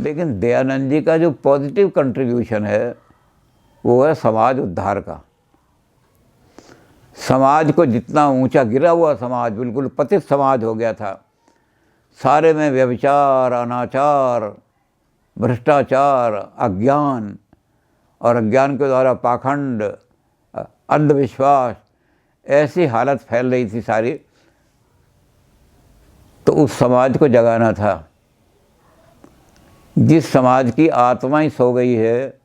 लेकिन दयानंद जी का जो पॉजिटिव कंट्रीब्यूशन है वो है समाज उद्धार का। समाज को जितना ऊंचा गिरा हुआ समाज, बिल्कुल पतित समाज हो गया था, सारे में व्यभिचार, अनाचार, भ्रष्टाचार, अज्ञान, और अज्ञान के द्वारा पाखंड, अंधविश्वास, ऐसी हालत फैल रही थी सारी। तो उस समाज को जगाना था। जिस समाज की आत्मा ही सो गई है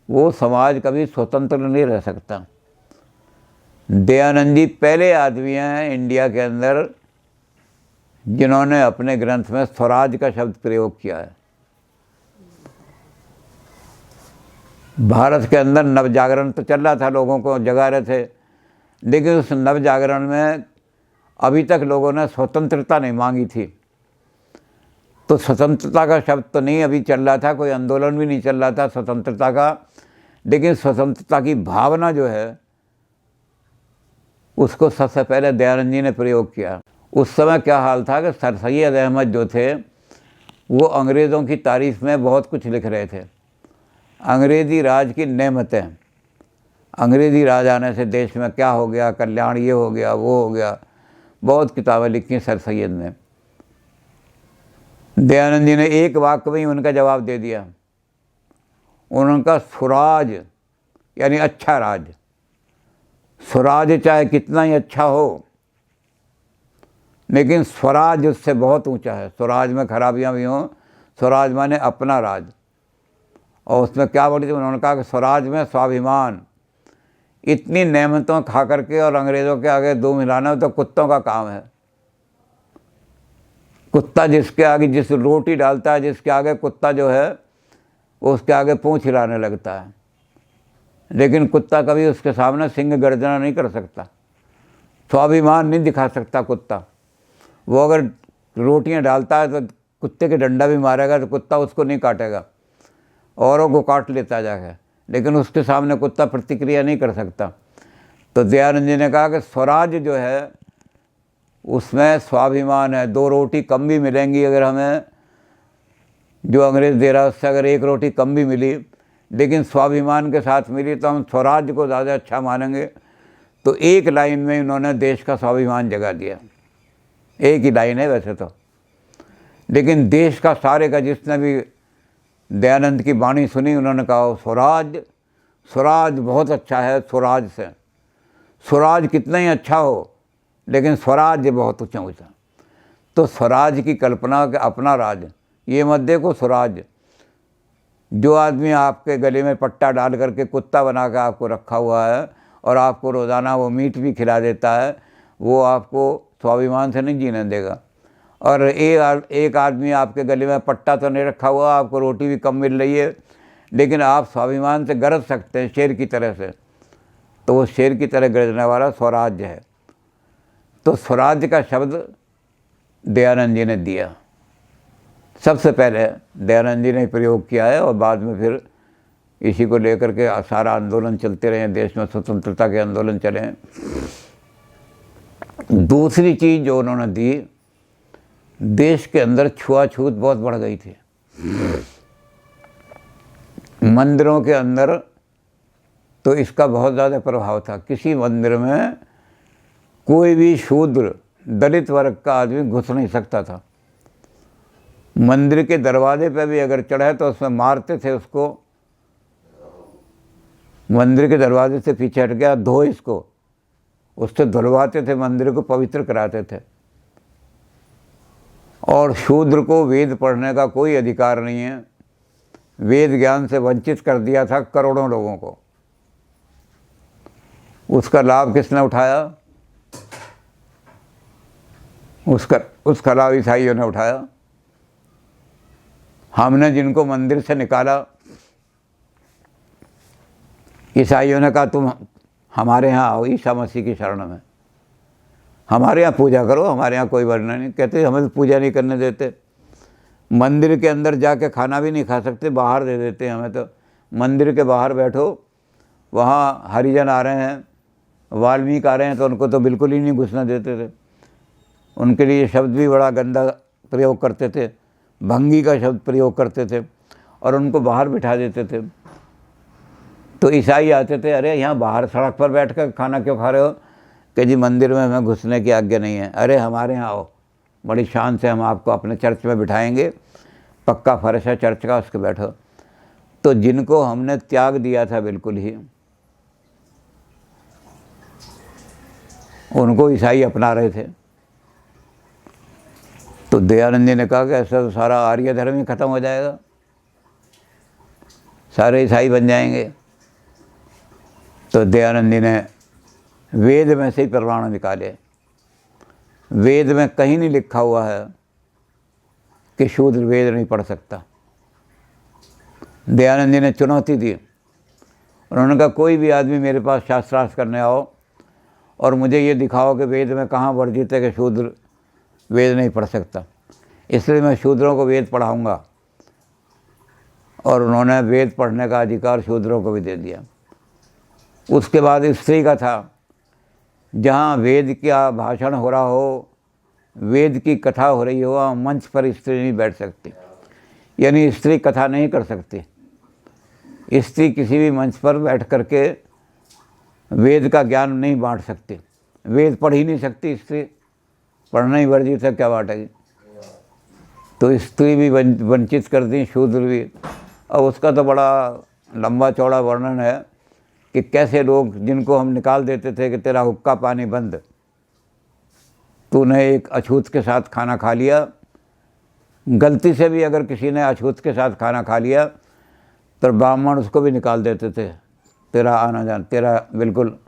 वो समाज कभी स्वतंत्र नहीं रह सकता। दयानंद जी पहले आदमी हैं इंडिया के अंदर जिन्होंने अपने ग्रंथ में स्वराज का शब्द प्रयोग किया है। भारत के अंदर नवजागरण तो चल रहा था, लोगों को जगा रहे थे, लेकिन उस नवजागरण में अभी तक लोगों ने स्वतंत्रता नहीं मांगी थी। तो स्वतंत्रता का शब्द तो नहीं अभी चल रहा था, कोई आंदोलन भी नहीं चल रहा था स्वतंत्रता का, लेकिन स्वतंत्रता की भावना जो है उसको सबसे पहले दयानंद जी ने प्रयोग किया। उस समय क्या हाल था कि सर सैयद अहमद जो थे वो अंग्रेज़ों की तारीफ़ में बहुत कुछ लिख रहे थे। अंग्रेज़ी राज की नेमतें, अंग्रेज़ी राज आने से देश में क्या हो गया, कल्याण ये हो गया वो हो गया, बहुत किताबें लिखी सर सैयद ने। दयानंद जी ने एक वाक्य में ही उनका जवाब दे दिया। उनका स्वराज यानी अच्छा राज, स्वराज चाहे कितना ही अच्छा हो लेकिन स्वराज उससे बहुत ऊंचा है। स्वराज में खराबियां भी हों, स्वराज माने अपना राज। और उसमें क्या बोली थी उन्होंने कहा कि स्वराज में स्वाभिमान। इतनी नेमतों खा करके और अंग्रेज़ों के आगे दो मिलाना तो कुत्तों का काम है। कुत्ता जिसके आगे जिस रोटी डालता है, जिसके आगे कुत्ता जो है वो उसके आगे पूंछ हिलाने लगता है, लेकिन कुत्ता कभी उसके सामने सिंह गर्जना नहीं कर सकता, स्वाभिमान नहीं दिखा सकता कुत्ता। वो अगर रोटियां डालता है तो कुत्ते के डंडा भी मारेगा तो कुत्ता उसको नहीं काटेगा, औरों को काट लेता जाएगा, लेकिन उसके सामने कुत्ता प्रतिक्रिया नहीं कर सकता। तो दयानंद जी ने कहा कि स्वराज जो है उसमें स्वाभिमान है। दो रोटी कम भी मिलेंगी अगर हमें, जो अंग्रेज़ दे रहा है उससे अगर एक रोटी कम भी मिली लेकिन स्वाभिमान के साथ मिली तो हम स्वराज को ज़्यादा अच्छा मानेंगे। तो एक लाइन में इन्होंने देश का स्वाभिमान जगा दिया। एक ही लाइन है वैसे तो, लेकिन देश का सारे का जिसने भी दयानंद की वाणी सुनी उन्होंने कहा स्वराज, स्वराज बहुत अच्छा है। स्वराज से, स्वराज कितना ही अच्छा हो लेकिन स्वराज बहुत ऊँचा ऊँचा। तो स्वराज की कल्पना के अपना राज, ये मत देखो स्वराज। जो आदमी आपके गले में पट्टा डाल करके कुत्ता बना कर आपको रखा हुआ है और आपको रोज़ाना वो मीट भी खिला देता है, वो आपको स्वाभिमान से नहीं जीने देगा। और एक आदमी आपके गले में पट्टा तो नहीं रखा हुआ, आपको रोटी भी कम मिल रही है, लेकिन आप स्वाभिमान से गरज सकते हैं शेर की तरह से, तो वो शेर की तरह गरजने वाला स्वराज है। तो स्वराज का शब्द दयानंद जी ने दिया, सबसे पहले दयानंद जी ने प्रयोग किया है, और बाद में फिर इसी को लेकर के सारा आंदोलन चलते रहे, देश में स्वतंत्रता के आंदोलन चले। दूसरी चीज़ जो उन्होंने दी, देश के अंदर छुआछूत बहुत बढ़ गई थी। मंदिरों के अंदर तो इसका बहुत ज़्यादा प्रभाव था। किसी मंदिर में कोई भी शूद्र दलित वर्ग का आदमी घुस नहीं सकता था। मंदिर के दरवाजे पे भी अगर चढ़े तो उसमें मारते थे उसको, मंदिर के दरवाजे से पीछे हट गया, धो इसको, उससे धुलवाते थे, मंदिर को पवित्र कराते थे। और शूद्र को वेद पढ़ने का कोई अधिकार नहीं है। वेद ज्ञान से वंचित कर दिया था करोड़ों लोगों को। उसका लाभ किसने उठाया? उसका लाभ ईसाइयों ने उठाया। हमने जिनको मंदिर से निकाला, ईसाइयों ने कहा तुम हमारे यहाँ आओ, ईसा मसीह की शरण में, हमारे यहाँ पूजा करो, हमारे यहाँ कोई वरना नहीं। कहते हमें तो पूजा नहीं करने देते, मंदिर के अंदर जाके खाना भी नहीं खा सकते, बाहर दे देते हमें। तो मंदिर के बाहर बैठो, वहाँ हरिजन आ रहे हैं, वाल्मीकि आ रहे हैं, तो उनको तो बिल्कुल ही नहीं घुसने देते थे। उनके लिए शब्द भी बड़ा गंदा प्रयोग करते थे, भंगी का शब्द प्रयोग करते थे और उनको बाहर बिठा देते थे। तो ईसाई आते थे, अरे यहाँ बाहर सड़क पर बैठ कर खाना क्यों खा रहे हो? कि जी मंदिर में हमें घुसने की आज्ञा नहीं है। अरे हमारे यहाँ आओ, बड़ी शान से हम आपको अपने चर्च में बिठाएंगे, पक्का फर्श है चर्च का, उसके बैठो। तो जिनको हमने त्याग दिया था बिल्कुल ही, उनको ईसाई अपना रहे थे। तो दयानंद जी ने कहा कि ऐसा तो सारा आर्य धर्म ही खत्म हो जाएगा, सारे ईसाई बन जाएंगे। तो दयानंद जी ने वेद में से ही प्रमाण निकाले। वेद में कहीं नहीं लिखा हुआ है कि शूद्र वेद नहीं पढ़ सकता। दयानंद जी ने चुनौती दी। उन्होंने कहा कोई भी आदमी मेरे पास शास्त्रार्थ करने आओ और मुझे ये दिखाओ कि वेद में कहाँ वर्जित है कि शूद्र वेद नहीं पढ़ सकता, इसलिए मैं शूद्रों को वेद पढ़ाऊँगा। और उन्होंने वेद पढ़ने का अधिकार शूद्रों को भी दे दिया। उसके बाद स्त्री का था, जहाँ वेद का भाषण हो रहा हो, वेद की कथा हो रही हो, वहाँ मंच पर स्त्री नहीं बैठ सकती, यानी स्त्री कथा नहीं कर सकती। स्त्री किसी भी मंच पर बैठ करके वेद का ज्ञान नहीं बांट सकती, वेद पढ़ ही नहीं सकती स्त्री, पढ़ना ही वर्जित है, क्या बांटेगी? तो स्त्री भी वंचित कर दी, शूद्र भी। अब उसका तो बड़ा लंबा चौड़ा वर्णन है कि कैसे लोग, जिनको हम निकाल देते थे कि तेरा हुक्का पानी बंद, तूने एक अछूत के साथ खाना खा लिया, गलती से भी अगर किसी ने अछूत के साथ खाना खा लिया तो ब्राह्मण उसको भी निकाल देते थे, तेरा आना जान, तेरा बिल्कुल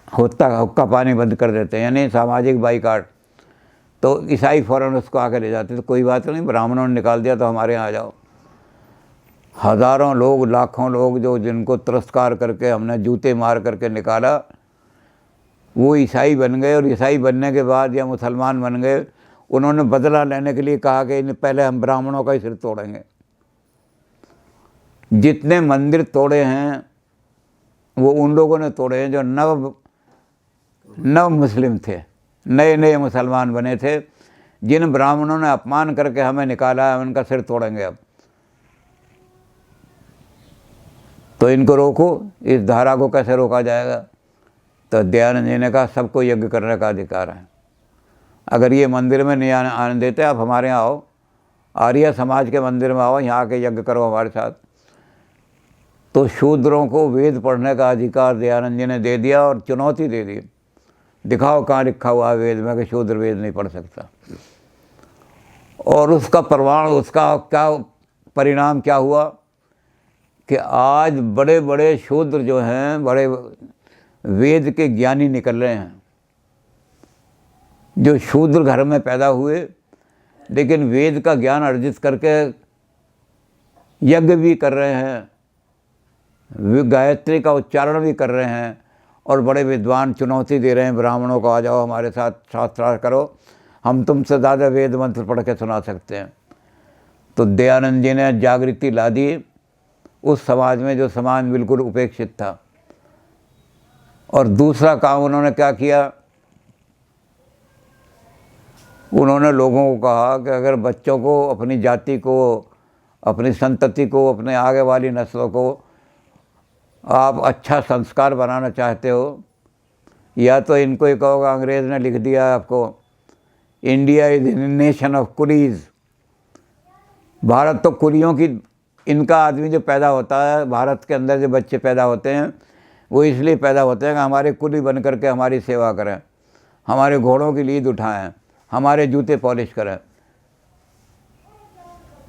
हुक्का पानी बंद कर देते हैं, यानी सामाजिक बाइकाट। तो ईसाई फ़ौरन उसको आके ले जाते थे, कोई बात नहीं, ब्राह्मणों ने निकाल दिया तो हमारे यहाँ आ जाओ। हज़ारों लोग, लाखों लोग जो जिनको तिरस्कार करके हमने जूते मार करके निकाला, वो ईसाई बन गए। और ईसाई बनने के बाद या मुसलमान बन गए, उन्होंने बदला लेने के लिए कहा कि पहले हम ब्राह्मणों का ही सिर तोड़ेंगे। जितने मंदिर तोड़े हैं वो उन लोगों ने तोड़े हैं जो नव मुस्लिम थे, नए नए मुसलमान बने थे। जिन ब्राह्मणों ने अपमान करके हमें निकाला है, उनका सिर तोड़ेंगे अब। तो इनको रोको, इस धारा को कैसे रोका जाएगा? तो दयानंद जी ने कहा सबको यज्ञ करने का अधिकार है। अगर ये मंदिर में नहीं आने देते, आप हमारे यहाँ आओ, आर्य समाज के मंदिर में आओ, यहाँ आके यज्ञ करो हमारे साथ। तो शूद्रों को वेद पढ़ने का अधिकार दयानंद जी ने दे दिया और चुनौती दे दी, दिखाओ कहाँ लिखा हुआ है वेद में कि शूद्र वेद नहीं पढ़ सकता। और उसका प्रमाण, उसका क्या परिणाम क्या हुआ कि आज बड़े बड़े शूद्र जो हैं, बड़े वेद के ज्ञानी निकल रहे हैं, जो शूद्र घर में पैदा हुए लेकिन वेद का ज्ञान अर्जित करके यज्ञ भी कर रहे हैं, गायत्री का उच्चारण भी कर रहे हैं और बड़े विद्वान चुनौती दे रहे हैं ब्राह्मणों को, आ जाओ हमारे साथ शास्त्रार्थ करो, हम तुमसे ज़्यादा वेद मंत्र पढ़ के सुना सकते हैं। तो दयानंद जी ने जागृति ला दी उस समाज में जो समाज बिल्कुल उपेक्षित था। और दूसरा काम उन्होंने क्या किया, उन्होंने लोगों को कहा कि अगर बच्चों को, अपनी जाति को, अपनी संतति को, अपने आगे वाली नस्लों को आप अच्छा संस्कार बनाना चाहते हो, या तो इनको ही कहोगा, अंग्रेज़ ने लिख दिया है आपको, India is nation of Coolidge. Bharat तो कुलियों की, इनका आदमी जो पैदा होता है, भारत के अंदर जो बच्चे पैदा होते हैं वो इसलिए पैदा होते हैं कि हमारे कुली बन करके हमारी सेवा करें, हमारे घोड़ों की लीद उठाएं, हमारे जूते पॉलिश करें।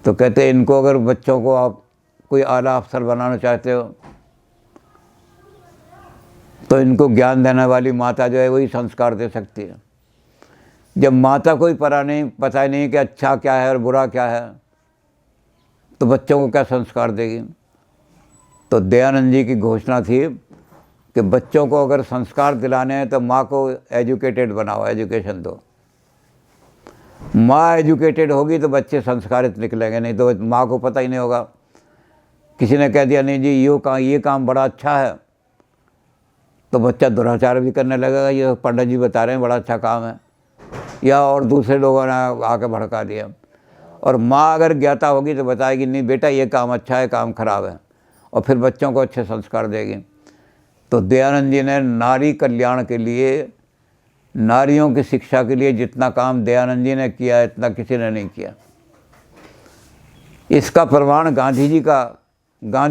तो कहते हैं इनको अगर बच्चों को आप कोई आला अफसर बनाना चाहते हो तो इनको ज्ञान देने वाली माता जो है वही संस्कार दे सकती है। जब माता को ही पता नहीं कि अच्छा क्या है और बुरा क्या है, तो बच्चों को क्या संस्कार देगी? तो दयानंद जी की घोषणा थी कि बच्चों को अगर संस्कार दिलाने हैं तो माँ को एजुकेटेड बनाओ, एजुकेशन दो। माँ एजुकेटेड होगी तो बच्चे संस्कारित निकलेंगे, नहीं तो माँ को पता ही नहीं होगा। किसी ने कह दिया नहीं जी ये काम बड़ा अच्छा है, तो बच्चा दुराचार भी करने लगेगा, ये पंडित जी बता रहे हैं बड़ा अच्छा काम है, या और दूसरे लोगों ने आके भड़का दिया। और माँ अगर ज्ञाता होगी तो बताएगी नहीं बेटा ये काम अच्छा है, काम खराब है, और फिर बच्चों को अच्छे संस्कार देगी। तो दयानंद जी ने नारी कल्याण के लिए, नारियों की शिक्षा के लिए जितना काम दयानंद जी ने किया इतना किसी ने नहीं किया। इसका प्रमाण गांधी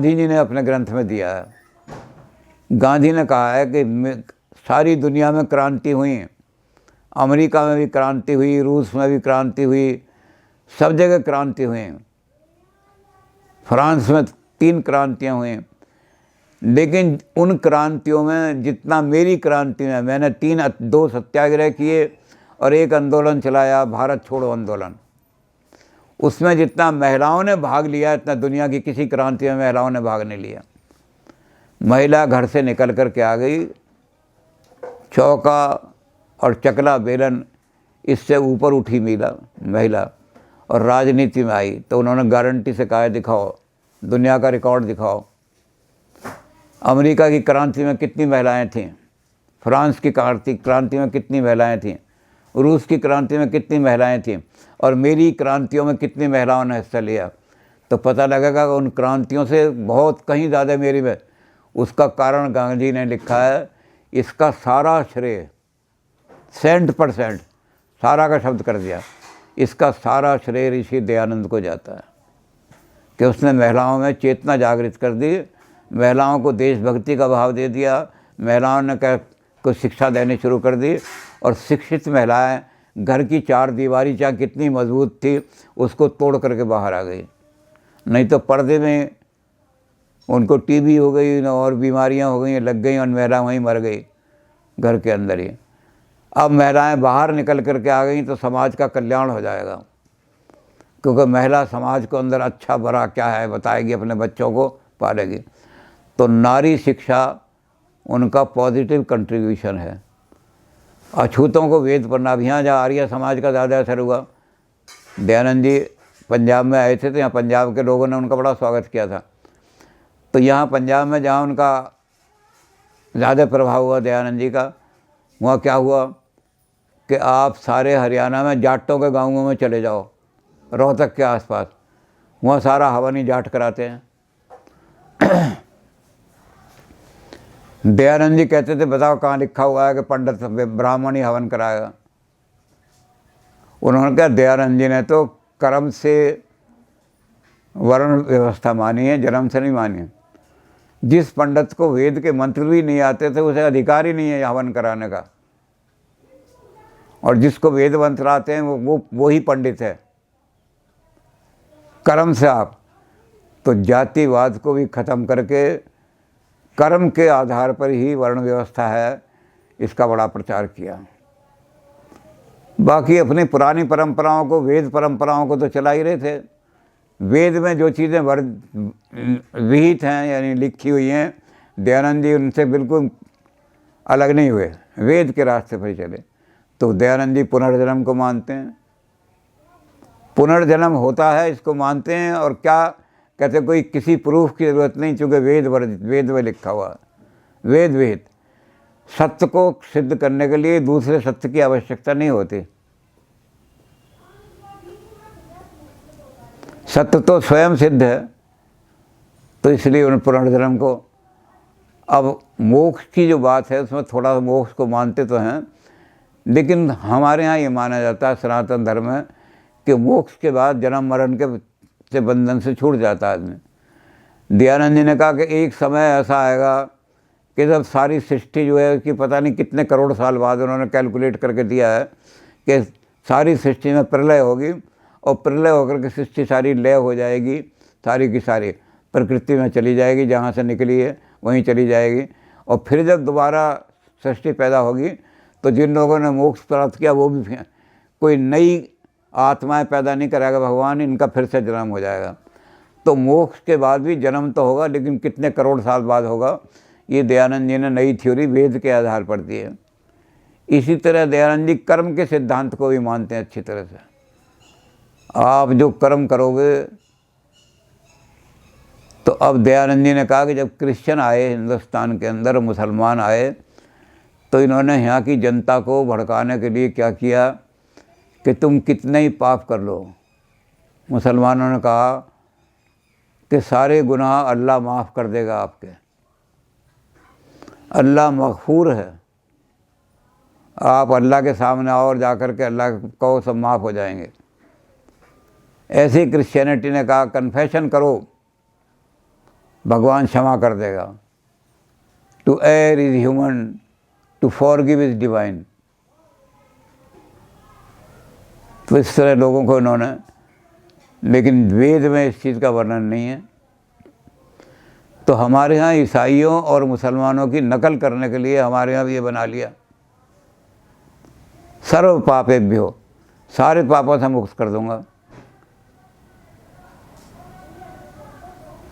जी ने अपने ग्रंथ में दिया है। गांधी ने कहा है कि सारी दुनिया में क्रांति हुई, अमेरिका में भी क्रांति हुई, रूस में भी क्रांति हुई, सब जगह क्रांति हुई। फ्रांस में 3 क्रांतियाँ हुई, लेकिन उन क्रांतियों में जितना मेरी क्रांति में, मैंने 2 सत्याग्रह किए और 1 आंदोलन चलाया, भारत छोड़ो आंदोलन, उसमें जितना महिलाओं ने भाग लिया इतना दुनिया की किसी क्रांति में महिलाओं ने भाग नहीं लिया। महिला घर से निकल कर के आ गई, चौका और चकला बेलन इससे ऊपर उठी महिला और राजनीति में आई। तो उन्होंने गारंटी से कहा दिखाओ, दुनिया का रिकॉर्ड दिखाओ। अमेरिका की क्रांति में कितनी महिलाएं थीं, फ्रांस की क्रांति में कितनी महिलाएं थीं, रूस की क्रांति में कितनी महिलाएं थीं, और मेरी क्रांतियों में कितनी महिलाओं ने हिस्सा लिया। तो पता लगेगा कि उन क्रांतियों से बहुत कहीं ज़्यादा मेरी में। उसका कारण गांधी ने लिखा है, इसका सारा श्रेय 100% सारा का शब्द कर दिया, इसका सारा श्रेय ऋषि दयानंद को जाता है कि उसने महिलाओं में चेतना जागृत कर दी, महिलाओं को देशभक्ति का भाव दे दिया, महिलाओं ने को शिक्षा देनी शुरू कर दी, और शिक्षित महिलाएं घर की 4 दीवारी चाहे कितनी मजबूत थी उसको तोड़ करके बाहर आ गई। नहीं तो पर्दे में उनको टीबी हो गई और बीमारियां हो गई, लग गई, और महिला वहीं मर गई घर के अंदर ही। अब महिलाएं बाहर निकल करके आ गई तो समाज का कल्याण हो जाएगा, क्योंकि महिला समाज को अंदर अच्छा बुरा क्या है बताएगी, अपने बच्चों को पालेगी। तो नारी शिक्षा उनका पॉजिटिव कंट्रीब्यूशन है। अछूतों को वेद पढ़ना, भी यहाँ जहाँ आर्य समाज का ज़्यादा असर हुआ, दयानंद जी पंजाब में आए थे तो यहाँ पंजाब के लोगों ने उनका बड़ा स्वागत किया था। तो यहाँ पंजाब में जहाँ उनका ज़्यादा प्रभाव हुआ दयानंद जी का, वहाँ क्या हुआ कि आप सारे हरियाणा में जाटों के गाँवों में चले जाओ, रोहतक के आसपास, वहाँ सारा हवन ही जाट कराते हैं। दयानंद जी कहते थे बताओ कहाँ लिखा हुआ है कि पंडित ब्राह्मण ही हवन कराएगा। उन्होंने कहा दयानंद जी ने तो कर्म से वर्ण व्यवस्था मानी है, जन्म से नहीं मानी है। जिस पंडित को वेद के मंत्र भी नहीं आते थे उसे अधिकार ही नहीं है हवन कराने का, और जिसको वेद मंत्र आते हैं वो ही पंडित है। कर्म से आप तो जातिवाद को भी ख़त्म करके कर्म के आधार पर ही वर्ण व्यवस्था है, इसका बड़ा प्रचार किया। बाकी अपनी पुरानी परंपराओं को, वेद परंपराओं को तो चला ही रहे थे। वेद में जो चीज़ें विहित हैं यानी लिखी हुई हैं, दयानंद जी उनसे बिल्कुल अलग नहीं हुए, वेद के रास्ते पर ही चले। तो दयानंद जी पुनर्जन्म को मानते हैं, पुनर्जन्म होता है इसको मानते हैं। और क्या कहते, कोई किसी प्रूफ की ज़रूरत नहीं, चूँकि वेद में लिखा हुआ, वेद विहित। सत्य को सिद्ध करने के लिए दूसरे सत्य की आवश्यकता नहीं होती, सत्य तो स्वयं सिद्ध है। तो इसलिए उन पुनर्जन्म को, अब मोक्ष की जो बात है उसमें थोड़ा मोक्ष को मानते तो हैं, लेकिन हमारे यहाँ ये माना जाता है सनातन धर्म में कि मोक्ष के बाद जन्म मरण के से बंधन से छूट जाता है आदमी। दयानंद जी ने कहा कि एक समय ऐसा आएगा कि जब सारी सृष्टि जो है कि पता नहीं कितने करोड़ साल बाद उन्होंने कैलकुलेट करके दिया है कि सारी सृष्टि में प्रलय होगी, और प्रलय होकर के सृष्टि सारी लय हो जाएगी, सारी की सारी प्रकृति में चली जाएगी, जहाँ से निकली है वहीं चली जाएगी। और फिर जब दोबारा सृष्टि पैदा होगी तो जिन लोगों ने मोक्ष प्राप्त किया वो भी कोई नई आत्माएं पैदा नहीं कराएगा भगवान, इनका फिर से जन्म हो जाएगा। तो मोक्ष के बाद भी जन्म तो होगा, लेकिन कितने करोड़ साल बाद होगा, ये दयानंद जी ने नई थ्योरी वेद के आधार पर दी है। इसी तरह दयानंद जी कर्म के सिद्धांत को भी मानते हैं अच्छी तरह से। आप जो कर्म करोगे, तो अब दयानंद जी ने कहा कि जब क्रिश्चियन आए हिंदुस्तान के अंदर, मुसलमान आए, तो इन्होंने यहाँ की जनता को भड़काने के लिए क्या किया कि तुम कितने ही पाप कर लो, मुसलमानों ने कहा कि सारे गुनाह अल्लाह माफ़ कर देगा आपके, अल्लाह मग़फ़ूर है, आप अल्लाह के सामने आओ और जाकर के अल्लाह को सब माफ़ हो जाएंगे। ऐसे ही क्रिश्चियनिटी ने कहा कन्फेशन करो, भगवान क्षमा कर देगा। To err is human, to forgive is divine. तो इस तरह लोगों को इन्होंने, लेकिन वेद में इस चीज़ का वर्णन नहीं है। तो हमारे यहाँ ईसाइयों और मुसलमानों की नकल करने के लिए हमारे यहाँ भी ये बना लिया, सर्व पापेभ्यो, सारे पापों से मुक्त कर दूंगा।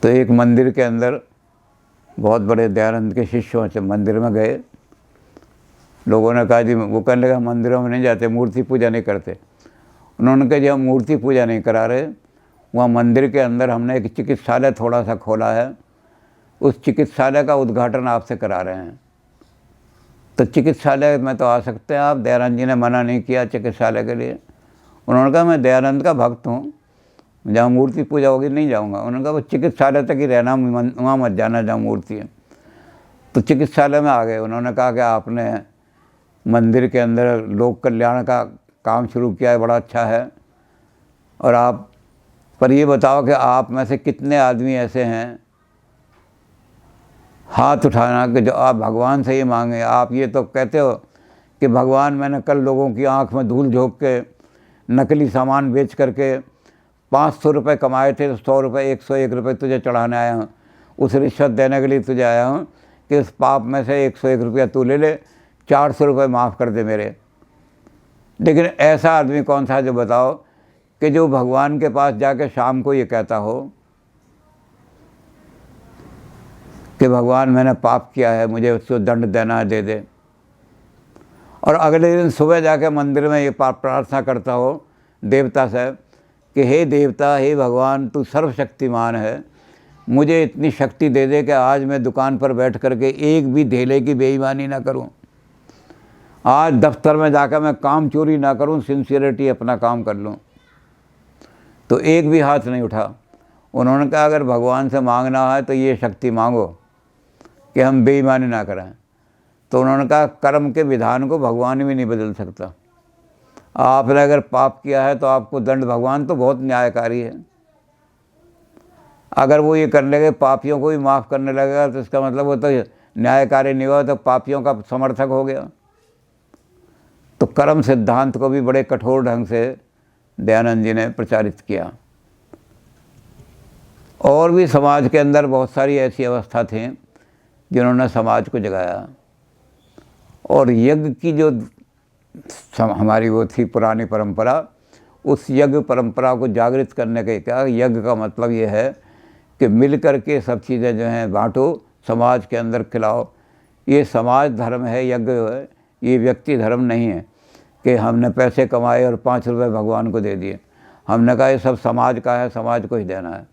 तो एक मंदिर के अंदर बहुत बड़े दयानंद के शिष्यों से मंदिर में गए, लोगों ने कहा जी, वो कहने लगा मंदिरों में नहीं जाते, मूर्ति पूजा नहीं करते। उन्होंने कहा जी हम मूर्ति पूजा नहीं करा रहे, वहाँ मंदिर के अंदर हमने एक चिकित्सालय थोड़ा सा खोला है, उस चिकित्सालय का उद्घाटन आपसे करा रहे हैं। तो चिकित्सालय में तो आ सकते हैं आप, दयानंद जी ने मना नहीं किया चिकित्सालय के लिए। उन्होंने कहा मैं दयानंद का भक्त हूँ, जहाँ मूर्ति पूजा होगी नहीं जाऊँगा। उन्होंने कहा वो चिकित्सालय तक ही रहना, वहाँ मत जाना जहाँ मूर्ति है। तो चिकित्सालय में आ गए। उन्होंने कहा कि आपने मंदिर के अंदर लोक कल्याण का काम शुरू किया है, बड़ा अच्छा है, और आप पर ये बताओ कि आप में से कितने आदमी ऐसे हैं, हाथ उठाना, कि जो आप भगवान से ही मांगे। आप ये तो कहते हो कि भगवान मैंने कल लोगों की आंख में धूल झोंक के नकली सामान बेच करके 500 रुपये कमाए थे, तो 100 रुपये 101 रुपये तुझे चढ़ाने आया हूँ, उस रिश्वत देने के लिए तुझे आया हूँ कि उस पाप में से 101 रुपया तू ले ले, 400 रुपये माफ़ कर दे मेरे। लेकिन ऐसा आदमी कौन सा जो बताओ कि जो भगवान के पास जाके शाम को ये कहता हो कि भगवान मैंने पाप किया है, मुझे उसको दंड देना दे दे, और अगले दिन सुबह जाके मंदिर में ये प्रार्थना करता हो देवता से कि हे देवता, हे भगवान, तू सर्वशक्तिमान है, मुझे इतनी शक्ति दे दे कि आज मैं दुकान पर बैठ करके एक भी धेले की बेईमानी ना करूं, आज दफ्तर में जाकर मैं काम चोरी ना करूं, सिंसियरिटी अपना काम कर लूं। तो एक भी हाथ नहीं उठा। उन्होंने कहा अगर भगवान से मांगना है तो ये शक्ति मांगो कि हम बेईमानी ना करें। तो उन्होंने कहा कर्म के विधान को भगवान भी नहीं बदल सकता। आपने अगर पाप किया है तो आपको दंड, भगवान तो बहुत न्यायकारी है, अगर वो ये करने लगे पापियों को भी माफ़ करने लगेगा तो इसका मतलब वो तो न्यायकारी नहीं हुआ, तो पापियों का समर्थक हो गया। तो कर्म सिद्धांत को भी बड़े कठोर ढंग से दयानंद जी ने प्रचारित किया। और भी समाज के अंदर बहुत सारी ऐसी अवस्था थी जिन्होंने समाज को जगाया। और यज्ञ की जो हमारी वो थी पुरानी परंपरा, उस यज्ञ परंपरा को जागृत करने के क्या, यज्ञ का मतलब ये है कि मिल कर के सब चीज़ें जो हैं बांटो, समाज के अंदर खिलाओ। ये समाज धर्म है, यज्ञ है, ये व्यक्ति धर्म नहीं है कि हमने पैसे कमाए और 5 रुपये भगवान को दे दिए। हमने कहा ये सब समाज का है, समाज को ही देना है।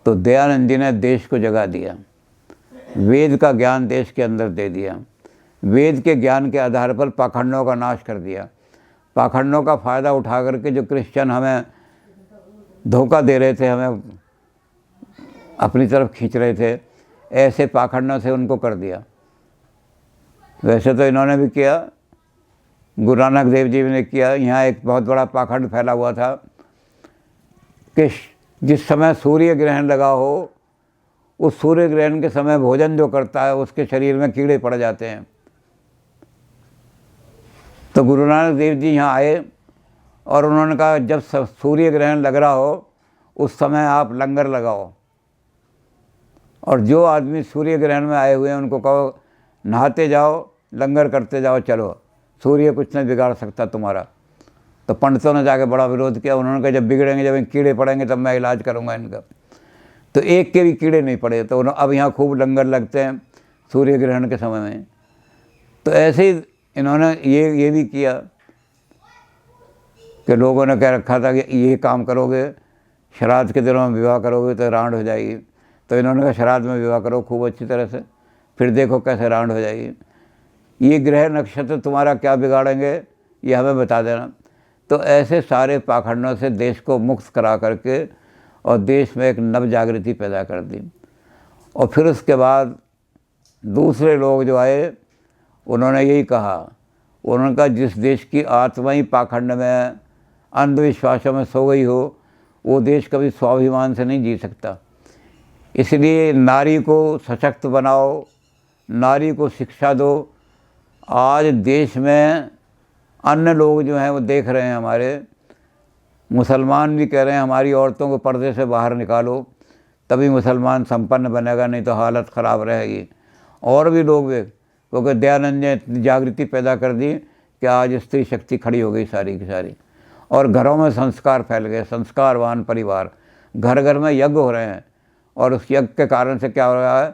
तो दयानंद जी ने देश को जगा दिया, वेद का ज्ञान देश के अंदर दे दिया, वेद के ज्ञान के आधार पर पाखंडों का नाश कर दिया। पाखंडों का फ़ायदा उठा करके जो क्रिश्चियन हमें धोखा दे रहे थे, हमें अपनी तरफ खींच रहे थे, ऐसे पाखंडों से उनको कर दिया। वैसे तो इन्होंने भी किया, गुरु नानक देव जी ने किया। यहाँ एक बहुत बड़ा पाखंड फैला हुआ था कि जिस समय सूर्य ग्रहण लगा हो, उस सूर्य ग्रहण के समय भोजन जो करता है उसके शरीर में कीड़े पड़ जाते हैं। तो गुरु नानक देव जी यहाँ आए और उन्होंने कहा जब सूर्य ग्रहण लग रहा हो उस समय आप लंगर लगाओ, और जो आदमी सूर्य ग्रहण में आए हुए हैं उनको कहो नहाते जाओ, लंगर करते जाओ, चलो, सूर्य कुछ नहीं बिगाड़ सकता तुम्हारा। तो पंडितों ने जाके बड़ा विरोध किया। उन्होंने कहा जब बिगड़ेंगे, जब कीड़े पड़ेंगे तब मैं इलाज करूँगा इनका। तो एक के भी कीड़े नहीं पड़े। तो अब यहाँ खूब लंगर लगते हैं सूर्य ग्रहण के समय में। तो ऐसे ही इन्होंने ये भी किया कि लोगों ने कह रखा था कि ये काम करोगे, श्राद्ध के दिनों में विवाह करोगे तो रांड हो जाएगी। तो इन्होंने कहा श्राद्ध में विवाह करो खूब अच्छी तरह से, फिर देखो कैसे रांड हो जाएगी। ये ग्रह नक्षत्र तुम्हारा क्या बिगाड़ेंगे ये हमें बता देना। तो ऐसे सारे पाखंडों से देश को मुक्त करा करके और देश में एक नव जागृति पैदा कर दी। और फिर उसके बाद दूसरे लोग जो आए उन्होंने यही कहा, उन्होंने कहा जिस देश की आत्मा ही पाखंड में अंधविश्वासों में सो गई हो वो देश कभी स्वाभिमान से नहीं जी सकता। इसलिए नारी को सशक्त बनाओ, नारी को शिक्षा दो। आज देश में अन्य लोग जो हैं वो देख रहे हैं, हमारे मुसलमान भी कह रहे हैं हमारी औरतों को पर्दे से बाहर निकालो तभी मुसलमान संपन्न बनेगा, नहीं तो हालत ख़राब रहेगी। और भी लोग क्योंकि दयानंद ने इतनी जागृति पैदा कर दी कि आज स्त्री शक्ति खड़ी हो गई सारी की सारी, और घरों में संस्कार फैल गए, संस्कारवान परिवार, घर घर में यज्ञ हो रहे हैं। और उस यज्ञ के कारण से क्या हो रहा है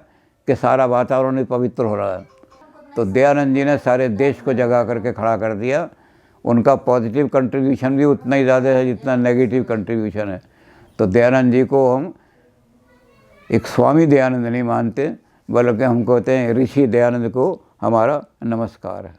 कि सारा वातावरण ही पवित्र हो रहा है। तो दयानंद जी ने सारे देश को जगा करके खड़ा कर दिया। उनका पॉजिटिव कंट्रीब्यूशन भी उतना ही ज़्यादा है जितना नेगेटिव कंट्रीब्यूशन है। तो दयानंद जी को हम एक स्वामी दयानंद नहीं मानते, बल्कि हम कहते हैं ऋषि दयानंद को हमारा नमस्कार है।